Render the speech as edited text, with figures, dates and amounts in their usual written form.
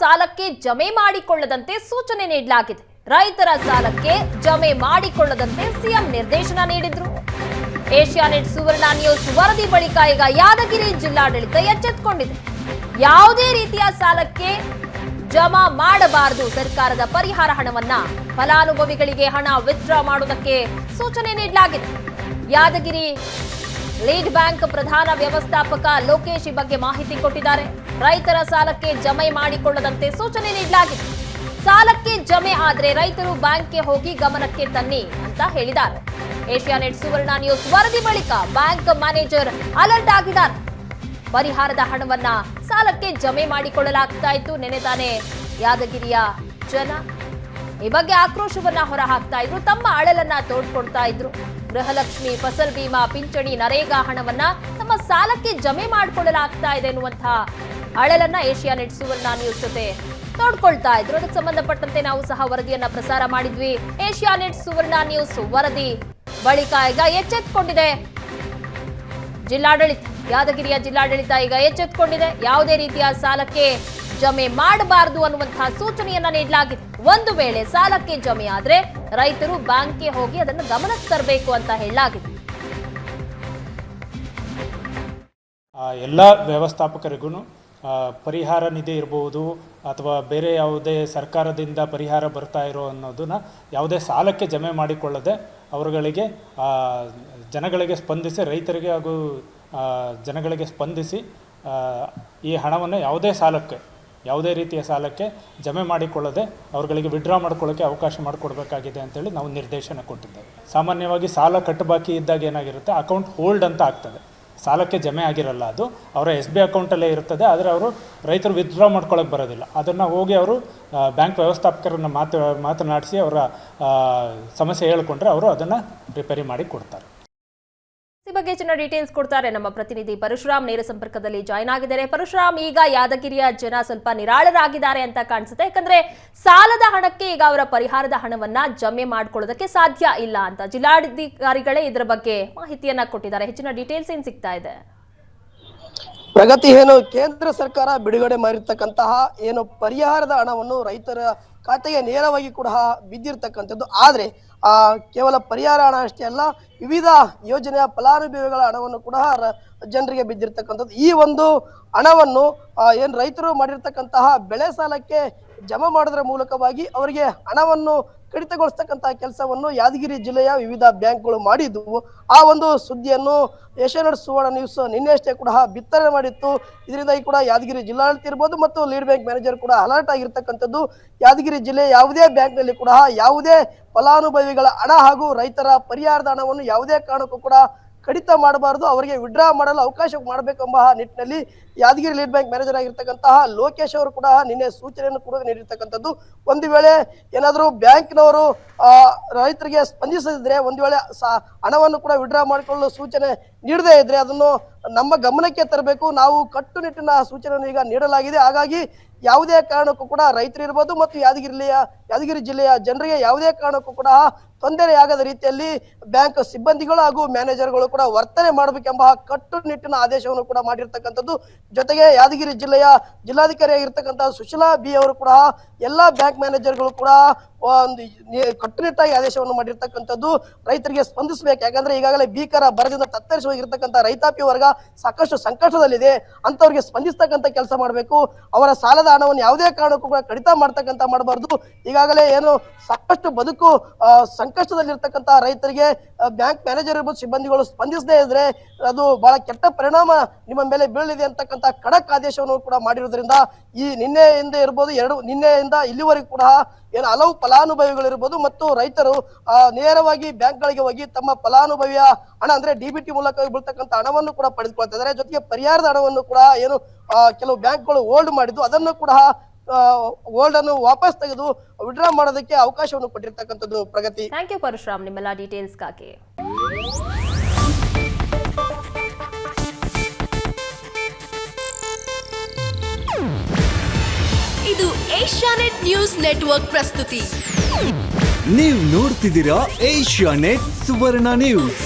ಸಾಲಕ್ಕೆ ಜಮೆ ಮಾಡಿಕೊಳ್ಳದಂತೆ ಸೂಚನೆ ನೀಡಲಾಗಿದೆ. ರೈತರ ಸಾಲಕ್ಕೆ ಜಮೆ ಮಾಡಿಕೊಳ್ಳದಂತೆ ಸಿಎಂ ನಿರ್ದೇಶನ ನೀಡಿದ್ರು. ಏಷ್ಯಾನೆಟ್ ಸುವರ್ಣ ನ್ಯೂಸ್ ವರದಿ ಬಳಿಕ ಈಗ ಯಾದಗಿರಿ ಜಿಲ್ಲಾಡಳಿತ ಎಚ್ಚೆತ್ತುಕೊಂಡಿದೆ. ಯಾವುದೇ ರೀತಿಯ ಸಾಲಕ್ಕೆ ಜಮಾ ಮಾಡಬಾರದು. ಸರ್ಕಾರದ ಪರಿಹಾರ ಹಣವನ್ನ ಫಲಾನುಭವಿಗಳಿಗೆ ಹಣ ವಿತ್ಡ್ರಾ ಮಾಡುವುದಕ್ಕೆ ಸೂಚನೆ ನೀಡಲಾಗಿದೆ. ಯಾದಗಿರಿ ಲೀಡ್ ಬ್ಯಾಂಕ್ ಪ್ರಧಾನ ವ್ಯವಸ್ಥಾಪಕ ಲೋಕೇಶ್ ಈ ಬಗ್ಗೆ ಮಾಹಿತಿ ಕೊಟ್ಟಿದ್ದಾರೆ. ರೈತರ ಸಾಲಕ್ಕೆ ಜಮೆ ಮಾಡಿಕೊಳ್ಳದಂತೆ ಸೂಚನೆ ನೀಡಲಾಗಿದೆ. ಸಾಲಕ್ಕೆ ಜಮೆ ಆದ್ರೆ ರೈತರು ಬ್ಯಾಂಕ್ಗೆ ಹೋಗಿ ಗಮನಕ್ಕೆ ತನ್ನಿ ಅಂತ ಹೇಳಿದ್ದಾರೆ. ಏಷ್ಯಾನೆಟ್ ಸುವರ್ಣ ನ್ಯೂಸ್ ವರದಿ ಬಳಿಕ ಬ್ಯಾಂಕ್ ಮ್ಯಾನೇಜರ್ ಅಲರ್ಟ್ ಆಗಿದ್ದಾರೆ. ಪರಿಹಾರದ ಹಣವನ್ನ ಸಾಲಕ್ಕೆ ಜಮೆ ಮಾಡಿಕೊಳ್ಳಲಾಗ್ತಾ ಇತ್ತು. ನೆನೆ ತಾನೇ ಯಾದಗಿರಿಯ ಜನ ಈ ಬಗ್ಗೆ ಆಕ್ರೋಶವನ್ನ ಹೊರಹಾಕ್ತಾ ಇದ್ರು. ತಮ್ಮ ಅಳಲನ್ನ ತೋಡ್ಕೊಳ್ತಾ ಇದ್ರು. ಗೃಹಲಕ್ಷ್ಮಿ, ಫಸಲ್ ಬಿಮಾ, ಪಿಂಚಣಿ, ನರೇಗಾ ಹಣವನ್ನ ತಮ್ಮ ಸಾಲಕ್ಕೆ ಜಮೆ ಮಾಡಿಕೊಳ್ಳಲಾಗ್ತಾ ಇದೆ ಎನ್ನುವಂತಹ ಅಳಲನ್ನ ಏಷ್ಯಾನೆಟ್ ಸುವರ್ಣ ನ್ಯೂಸ್ ಜೊತೆ ತೋಡ್ಕೊಳ್ತಾ ಇದ್ರು. ಅದಕ್ಕೆ ಸಂಬಂಧಪಟ್ಟಂತೆ ನಾವು ಸಹ ವರದಿಯನ್ನ ಪ್ರಸಾರ ಮಾಡಿದ್ವಿ. ಏಷ್ಯಾನೆಟ್ ಸುವರ್ಣ ನ್ಯೂಸ್ ವರದಿ ಬಳಿಕ ಈಗ ಎಚ್ಚೆತ್ತುಕೊಂಡಿದೆ ಜಿಲ್ಲಾಡಳಿತ. ಯಾದಗಿರಿಯ ಜಿಲ್ಲಾಡಳಿತ ಈಗ ಎಚ್ಚೆತ್ತುಕೊಂಡಿದೆ. ಯಾವುದೇ ರೀತಿಯ ಸಾಲಕ್ಕೆ ಜಮೆ ಮಾಡಬಾರದು ಅನ್ನುವಂತಹ ಸೂಚನೆಯನ್ನ ನೀಡಲಾಗಿದೆ. ಒಂದು ವೇಳೆ ಸಾಲಕ್ಕೆ ಜಮೆ ಆದ್ರೆ ರೈತರು ಬ್ಯಾಂಕ್ಗೆ ಹೋಗಿ ಅದನ್ನು ಗಮನಕ್ಕೆ ತರಬೇಕು ಅಂತ ಹೇಳಲಾಗಿದೆ. ಎಲ್ಲ ವ್ಯವಸ್ಥಾಪಕರಿಗೂ ಪರಿಹಾರ ನಿಧಿ ಇರಬಹುದು ಅಥವಾ ಬೇರೆ ಯಾವುದೇ ಸರ್ಕಾರದಿಂದ ಪರಿಹಾರ ಬರ್ತಾ ಇರೋ ಅನ್ನೋದನ್ನ ಯಾವುದೇ ಸಾಲಕ್ಕೆ ಜಮೆ ಮಾಡಿಕೊಳ್ಳದೆ ಅವರುಗಳಿಗೆ ಜನಗಳಿಗೆ ಸ್ಪಂದಿಸಿ, ರೈತರಿಗೆ ಹಾಗೂ ಜನಗಳಿಗೆ ಸ್ಪಂದಿಸಿ ಈ ಹಣವನ್ನು ಯಾವುದೇ ರೀತಿಯ ಸಾಲಕ್ಕೆ ಜಮೆ ಮಾಡಿಕೊಳ್ಳದೆ ಅವರುಗಳಿಗೆ ವಿಡ್ರಾ ಮಾಡ್ಕೊಳ್ಳೋಕ್ಕೆ ಅವಕಾಶ ಮಾಡಿಕೊಡ್ಬೇಕಾಗಿದೆ ಅಂತೇಳಿ ನಾವು ನಿರ್ದೇಶನ ಕೊಟ್ಟಿದ್ದೇವೆ. ಸಾಮಾನ್ಯವಾಗಿ ಸಾಲ ಕಟ್ಟಬಾಕಿ ಇದ್ದಾಗ ಏನಾಗಿರುತ್ತೆ, ಅಕೌಂಟ್ ಹೋಲ್ಡ್ ಅಂತ ಆಗ್ತದೆ. ಸಾಲಕ್ಕೆ ಜಮೆ ಆಗಿರಲ್ಲ, ಅದು ಅವರ SB ಅಕೌಂಟಲ್ಲೇ ಇರ್ತದೆ. ಆದರೆ ಅವರು ರೈತರು ವಿತ್ಡ್ರಾ ಮಾಡ್ಕೊಳ್ಳೋಕೆ ಬರೋದಿಲ್ಲ. ಅದನ್ನು ಹೋಗಿ ಅವರು ಬ್ಯಾಂಕ್ ವ್ಯವಸ್ಥಾಪಕರನ್ನು ಮಾತನಾಡಿಸಿ ಅವರ ಸಮಸ್ಯೆ ಹೇಳಿಕೊಂಡ್ರೆ ಅವರು ಅದನ್ನು ರಿಪೇರಿ ಮಾಡಿ ಕೊಡ್ತಾರೆ. ಈ ಬಗ್ಗೆ ಹೆಚ್ಚಿನ ಡೀಟೇಲ್ಸ್ ಕೊಡ್ತಾರೆ ನಮ್ಮ ಪ್ರತಿನಿಧಿ ಪರಶುರಾಮ್. ನೇರ ಸಂಪರ್ಕದಲ್ಲಿ ಜಾಯ್ನ್ ಆಗಿದ್ದಾರೆ. ಪರಶುರಾಮ್, ಈಗ ಯಾದಗಿರಿಯ ಜನ ಸ್ವಲ್ಪ ನಿರಾಳರಾಗಿದ್ದಾರೆ ಅಂತ ಕಾಣಿಸುತ್ತೆ. ಯಾಕಂದ್ರೆ ಸಾಲದ ಹಣಕ್ಕೆ ಈಗ ಅವರ ಪರಿಹಾರದ ಹಣವನ್ನ ಜಮೆ ಮಾಡ್ಕೊಳ್ಳೋದಕ್ಕೆ ಸಾಧ್ಯ ಇಲ್ಲ ಅಂತ ಜಿಲ್ಲಾಧಿಕಾರಿಗಳೇ ಇದರ ಬಗ್ಗೆ ಮಾಹಿತಿಯನ್ನ ಕೊಟ್ಟಿದ್ದಾರೆ. ಹೆಚ್ಚಿನ ಡೀಟೇಲ್ಸ್ ಏನ್ ಸಿಗ್ತಾ ಇದೆ? ಪ್ರಗತಿ ಏನು ಕೇಂದ್ರ ಸರ್ಕಾರ ಬಿಡುಗಡೆ ಮಾಡಿರ್ತಕ್ಕಂತಹ ಏನು ಪರಿಹಾರದ ಹಣವನ್ನು ರೈತರ ಖಾತೆಗೆ ನೇರವಾಗಿ ಕೂಡ ಬಿದ್ದಿರ್ತಕ್ಕಂಥದ್ದು. ಆದ್ರೆ ಕೇವಲ ಪರಿಹಾರ ಹಣ ಅಷ್ಟೇ ಅಲ್ಲ, ವಿವಿಧ ಯೋಜನೆಯ ಫಲಾನುಭವಿಗಳ ಹಣವನ್ನು ಕೂಡ ಜನರಿಗೆ ಬಿದ್ದಿರ್ತಕ್ಕಂಥದ್ದು. ಈ ಒಂದು ಹಣವನ್ನು ಏನು ರೈತರು ಮಾಡಿರ್ತಕ್ಕಂತಹ ಬೆಳೆ ಸಾಲಕ್ಕೆ ಜಮಾ ಮಾಡೋದ್ರ ಮೂಲಕವಾಗಿ ಅವರಿಗೆ ಹಣವನ್ನು ಕಡಿತಗೊಳಿಸ್ತಕ್ಕಂತಹ ಕೆಲಸವನ್ನು ಯಾದಗಿರಿ ಜಿಲ್ಲೆಯ ವಿವಿಧ ಬ್ಯಾಂಕ್ಗಳು ಮಾಡಿದ್ವು. ಆ ಒಂದು ಸುದ್ದಿಯನ್ನು ಏಷ್ಯಾನೆಟ್ ಸುವರ್ಣ ನ್ಯೂಸ್ ನಿನ್ನೆಷ್ಟೇ ಕೂಡ ಬಿತ್ತನೆ ಮಾಡಿತ್ತು. ಇದರಿಂದಾಗಿ ಕೂಡ ಯಾದಗಿರಿ ಜಿಲ್ಲಾಡಳಿತ ಇರ್ಬೋದು ಮತ್ತು ಲೀಡ್ ಬ್ಯಾಂಕ್ ಮ್ಯಾನೇಜರ್ ಕೂಡ ಅಲರ್ಟ್ ಆಗಿರ್ತಕ್ಕಂಥದ್ದು. ಯಾದಗಿರಿ ಜಿಲ್ಲೆ ಯಾವುದೇ ಬ್ಯಾಂಕ್ನಲ್ಲಿ ಕೂಡ ಯಾವುದೇ ಫಲಾನುಭವಿಗಳ ಹಣ ಹಾಗೂ ರೈತರ ಪರಿಹಾರದ ಹಣವನ್ನು ಯಾವುದೇ ಕಾರಣಕ್ಕೂ ಕೂಡ ಕಡಿತ ಮಾಡಬಾರದು, ಅವರಿಗೆ ವಿಡ್ರಾ ಮಾಡಲು ಅವಕಾಶ ಮಾಡಬೇಕೆಂಬ ನಿಟ್ಟಿನಲ್ಲಿ ಯಾದಗಿರಿ ಲೀಡ್ ಬ್ಯಾಂಕ್ ಮ್ಯಾನೇಜರ್ ಆಗಿರ್ತಕ್ಕಂತಹ ಲೋಕೇಶ್ ಅವರು ಕೂಡ ನಿನ್ನೆ ಸೂಚನೆಯನ್ನು ಕೂಡ ನೀಡಿರ್ತಕ್ಕಂಥದ್ದು. ಒಂದು ವೇಳೆ ಏನಾದರೂ ಬ್ಯಾಂಕ್ನವರು ರೈತರಿಗೆ ಸ್ಪಂದಿಸದಿದ್ರೆ, ಒಂದು ವೇಳೆ ಹಣವನ್ನು ಕೂಡ ವಿಡ್ರಾ ಮಾಡಿಕೊಳ್ಳಲು ಸೂಚನೆ ನೀಡದೇ ಇದ್ರೆ ಅದನ್ನು ನಮ್ಮ ಗಮನಕ್ಕೆ ತರಬೇಕು. ನಾವು ಕಟ್ಟುನಿಟ್ಟಿನ ಸೂಚನೆಯನ್ನು ಈಗ ನೀಡಲಾಗಿದೆ. ಹಾಗಾಗಿ ಯಾವುದೇ ಕಾರಣಕ್ಕೂ ಕೂಡ ರೈತರು ಇರ್ಬೋದು ಮತ್ತು ಯಾದಗಿರಿ ಜಿಲ್ಲೆಯ ಜನರಿಗೆ ಯಾವುದೇ ಕಾರಣಕ್ಕೂ ಕೂಡ ತೊಂದರೆಯಾಗದ ರೀತಿಯಲ್ಲಿ ಬ್ಯಾಂಕ್ ಸಿಬ್ಬಂದಿಗಳು ಹಾಗೂ ಮ್ಯಾನೇಜರ್ಗಳು ಕೂಡ ವರ್ತನೆ ಮಾಡಬೇಕೆಂಬ ಕಟ್ಟುನಿಟ್ಟಿನ ಆದೇಶವನ್ನು ಕೂಡ ಮಾಡಿರ್ತಕ್ಕಂಥದ್ದು. ಜೊತೆಗೆ ಯಾದಗಿರಿ ಜಿಲ್ಲೆಯ ಜಿಲ್ಲಾಧಿಕಾರಿ ಆಗಿರ್ತಕ್ಕಂಥ ಸುಶೀಲಾ ಬಿ ಅವರು ಕೂಡ ಎಲ್ಲಾ ಬ್ಯಾಂಕ್ ಮ್ಯಾನೇಜರ್ಗಳು ಕೂಡ ಒಂದು ಕಟ್ಟುನಿಟ್ಟಾಗಿ ಆದೇಶವನ್ನು ಮಾಡಿರ್ತಕ್ಕಂಥದ್ದು. ರೈತರಿಗೆ ಸ್ಪಂದಿಸಬೇಕು. ಯಾಕಂದ್ರೆ ಈಗಾಗಲೇ ಭೀಕರ ಬರದಿಂದ ತತ್ತರಿಸಿ ಹೋಗಿರ್ತಕ್ಕಂಥ ರೈತಾಪಿ ವರ್ಗ ಸಾಕಷ್ಟು ಸಂಕಷ್ಟದಲ್ಲಿದೆ. ಅಂತವ್ರಿಗೆ ಸ್ಪಂದಿಸ್ತಕ್ಕಂಥ ಕೆಲಸ ಮಾಡಬೇಕು. ಅವರ ಸಾಲದ ಹಣವನ್ನು ಯಾವುದೇ ಕಾರಣಕ್ಕೂ ಕೂಡ ಕಡಿತ ಮಾಡಬಾರ್ದು. ಈಗಾಗಲೇ ಏನು ಸಾಕಷ್ಟು ಬದುಕು ಸಂಕಷ್ಟದಲ್ಲಿರ್ತಕ್ಕಂಥ ರೈತರಿಗೆ ಬ್ಯಾಂಕ್ ಮ್ಯಾನೇಜರ್ ಇರ್ಬೋದು, ಸಿಬ್ಬಂದಿಗಳು ಸ್ಪಂದಿಸದೇ ಇದ್ರೆ ಅದು ಬಹಳ ಕೆಟ್ಟ ಪರಿಣಾಮ ನಿಮ್ಮ ಮೇಲೆ ಬೀಳಲಿದೆ ಅಂತಕ್ಕಂಥ ಖಡಕ್ ಆದೇಶವನ್ನು ಕೂಡ ಮಾಡಿರೋದ್ರಿಂದ ಈ ನಿನ್ನೆಯಿಂದ ಇರ್ಬೋದು, ನಿನ್ನೆಯಿಂದ ಇಲ್ಲಿವರೆಗೂ ಕೂಡ ಏನು ಹಲವು ಫಲಾನುಭವಿಗಳು ಇರ್ಬೋದು ಮತ್ತು ರೈತರು ನೇರವಾಗಿ ಬ್ಯಾಂಕ್ಗಳಿಗೆ ಹೋಗಿ ತಮ್ಮ ಫಲಾನುಭವಿಯ ಹಣ ಅಂದ್ರೆ DBT ಮೂಲಕ ಬೀಳ್ತಕ್ಕಂಥ ಹಣವನ್ನು ಕೂಡ ಪಡೆದುಕೊಳ್ತಾ ಇದ್ದಾರೆ. ಜೊತೆಗೆ ಪರಿಹಾರದ ಹಣವನ್ನು ಕೂಡ ಏನು ಕೆಲವು ಬ್ಯಾಂಕ್ಗಳು ಹೋಲ್ಡ್ ಮಾಡಿದ್ದು ಅದನ್ನು ಕೂಡ ಹೋಲ್ಡ್ ಅನ್ನು ವಾಪಸ್ ತೆಗೆದು ವಿಡ್ರಾ ಮಾಡೋದಕ್ಕೆ ಅವಕಾಶವನ್ನು ಕೊಟ್ಟಿರ್ತಕ್ಕಂಥದ್ದು. ಪ್ರಗತಿ, ಥ್ಯಾಂಕ್ ಯು ಪರಶುರಾಮ್ ನಿಮ್ಮೆಲ್ಲ ಡೀಟೇಲ್ಸ್ಗಾಗಿ. ಇದು ಏಷ್ಯಾನೆಟ್ ನ್ಯೂಸ್ ನೆಟ್ವರ್ಕ್ ಪ್ರಸ್ತುತಿ. ನೀವು ನೋಡ್ತಿದ್ದೀರಾ ಏಷ್ಯಾನೆಟ್ ಸುವರ್ಣ ನ್ಯೂಸ್.